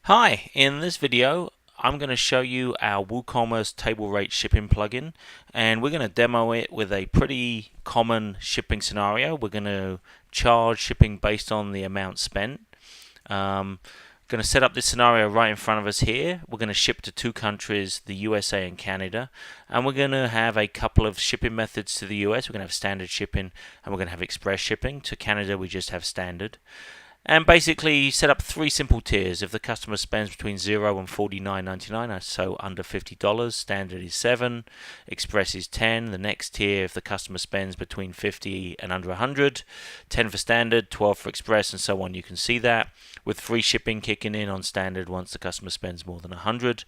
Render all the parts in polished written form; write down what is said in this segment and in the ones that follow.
Hi, in this video I'm going to show you our WooCommerce table rate shipping plugin, and we're going to demo it with a pretty common shipping scenario. We're going to charge shipping based on the amount spent. Going to set up this scenario right in front of us here. We're going to ship to two countries, the USA and Canada, and we're going to have a couple of shipping methods to the US. We're going to have standard shipping and we're going to have express shipping. To Canada we just have standard. And basically set up three simple tiers. If the customer spends between 0 and $49.99, so under $50, standard is 7, express is 10. The next tier, if the customer spends between 50 and under 100, 10 for standard, 12 for express, and so on. You can see that with free shipping kicking in on standard once the customer spends more than 100.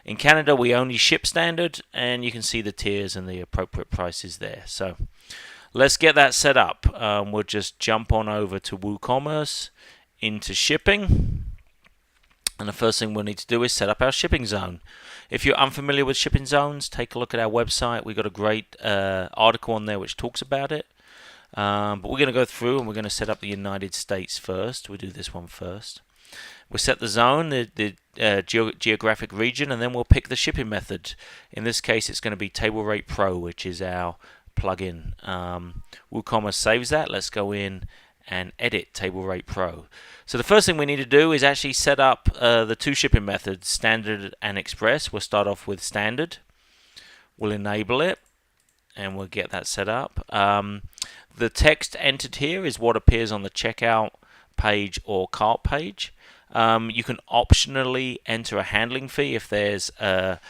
In Canada, we only ship standard, and you can see the tiers and the appropriate prices there. So let's get that set up. We'll just jump on over to WooCommerce, into shipping, and the first thing we'll need to do is set up our shipping zone. If you're unfamiliar with shipping zones, take a look at our website. We've got a great article on there which talks about it. But we're going to go through and we're going to set up the United States first. We'll do this one first. We'll set the zone, the geographic region, and then we'll pick the shipping method. In this case, it's going to be Table Rate Pro, which is our plugin. WooCommerce saves that. Let's go in and edit Table Rate Pro. So the first thing we need to do is actually set up the two shipping methods, standard and express. We'll start off with standard. We'll enable it and we'll get that set up. The text entered here is what appears on the checkout page or cart page. You can optionally enter a handling fee if there's a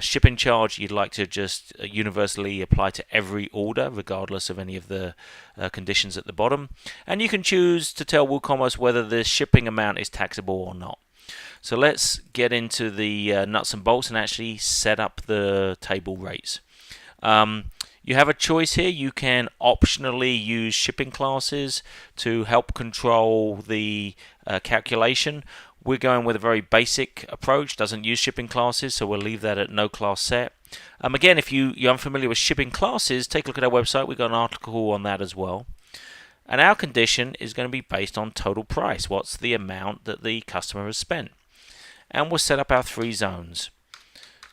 shipping charge you'd like to just universally apply to every order, regardless of any of the conditions at the bottom. And you can choose to tell WooCommerce whether the shipping amount is taxable or not. So let's get into the nuts and bolts and actually set up the table rates. You have a choice here. You can optionally use shipping classes to help control the calculation. We're going with a very basic approach, doesn't use shipping classes, so we'll leave that at no class set. Again, if you're unfamiliar with shipping classes, take a look at our website. We've got an article on that as well. And our condition is going to be based on total price. What's the amount that the customer has spent? And we'll set up our three zones.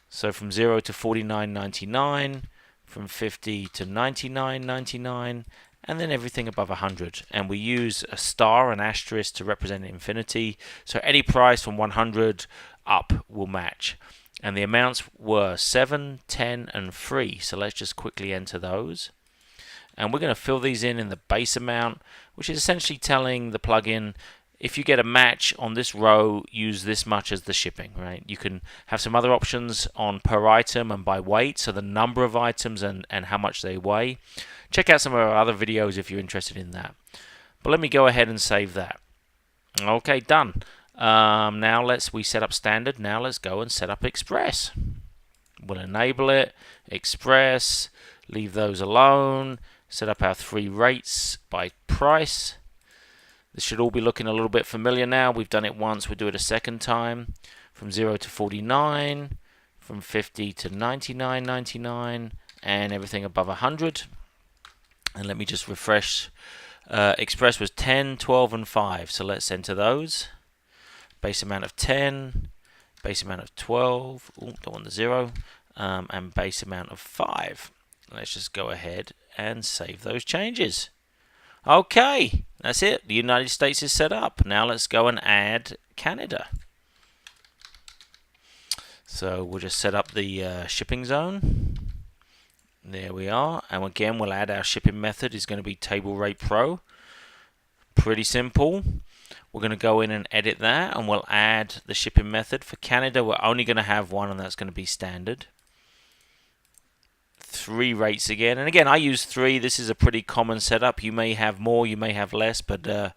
So from 0 to $49.99, from 50 to $99.99, and then everything above 100. And we use a star and asterisk to represent infinity, so any price from 100 up will match. And the amounts were 7, 10, and free. So let's just quickly enter those. And we're going to fill these in the base amount, which is essentially telling the plugin, if you get a match on this row, use this much as the shipping, right? You can have some other options on per item and by weight, so the number of items and how much they weigh. Check out some of our other videos if you're interested in that. But let me go ahead and save that. Okay, done. Now we set up standard. Now let's go and set up express. We'll enable it, express, leave those alone, set up our three rates by price. This should all be looking a little bit familiar now. We've done it once, we'll do it a second time. From 0 to 49, from 50 to $99.99, and everything above 100. And let me just refresh. Express was 10, 12, and 5. So let's enter those. Base amount of 10, base amount of 12, don't want the 0, and base amount of 5. Let's just go ahead and save those changes. Okay, that's it. The United States is set up. Now let's go and add Canada. So we'll just set up the shipping zone. There we are. And again, we'll add our shipping method. Is going to be Table Rate Pro. Pretty simple. We're going to go in and edit that, and we'll add the shipping method. For Canada, we're only going to have one, and that's going to be standard. Three rates again, and again I use 3. This is a pretty common setup. You may have more, you may have less, but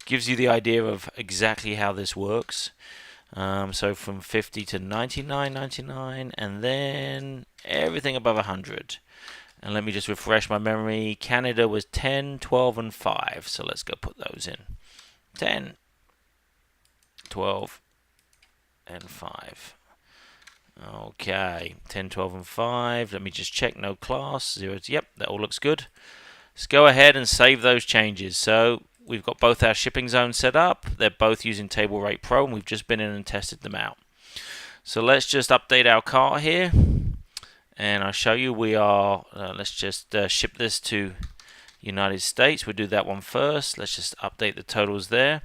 gives you the idea of exactly how this works. So from 50 to $99.99, and then everything above 100. And let me just refresh my memory. Canada was 10, 12, and 5. So let's go put those in. 10, 12, and 5. Okay, 10, 12, and 5. Let me just check. No class. 0. Yep, that all looks good. Let's go ahead and save those changes. So we've got both our shipping zones set up. They're both using Table Rate Pro, and we've just been in and tested them out. So let's just update our cart here, and I'll show you. We are let's just ship this to United States. We'll do that one first. Let's just update the totals there.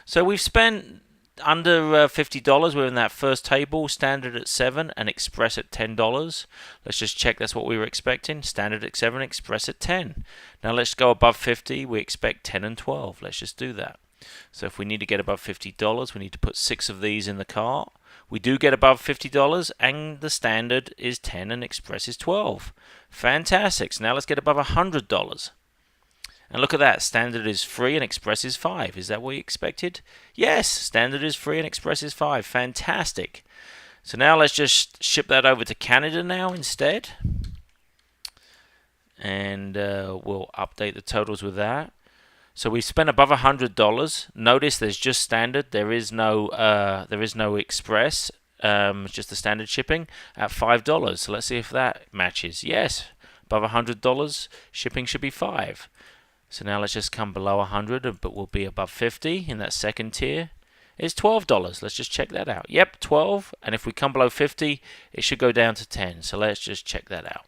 So we've spent under $50. We're in that first table, standard at $7 and express at $10. Let's just check that's what we were expecting. Standard at $7, express at $10. Now let's go above 50. We expect 10 and 12. Let's just do that. So if we need to get above $50, we need to put 6 of these in the cart. We do get above $50, and the standard is 10 and express is 12. Fantastic. So now let's get above $100. And look at that, standard is free and express is 5. Is that what you expected? Yes, standard is free and express is 5. Fantastic. So now let's just ship that over to Canada now instead. And we'll update the totals with that. So we spent above $100. Notice there's just standard. There is no express. It's just the standard shipping at $5. So let's see if that matches. Yes, above $100, shipping should be 5. So now let's just come below 100, but we'll be above 50 in that second tier. It's $12. Let's just check that out. Yep, 12. And if we come below 50, it should go down to 10. So let's just check that out.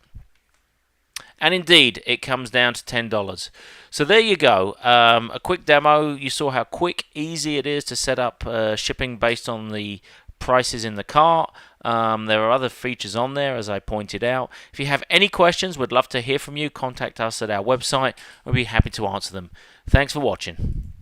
And indeed, it comes down to $10. So there you go. A quick demo. You saw how quick, easy it is to set up shipping based on the prices in the cart. There are other features on there, as I pointed out. If you have any questions, we'd love to hear from you. Contact us at our website. We'll be happy to answer them. Thanks for watching.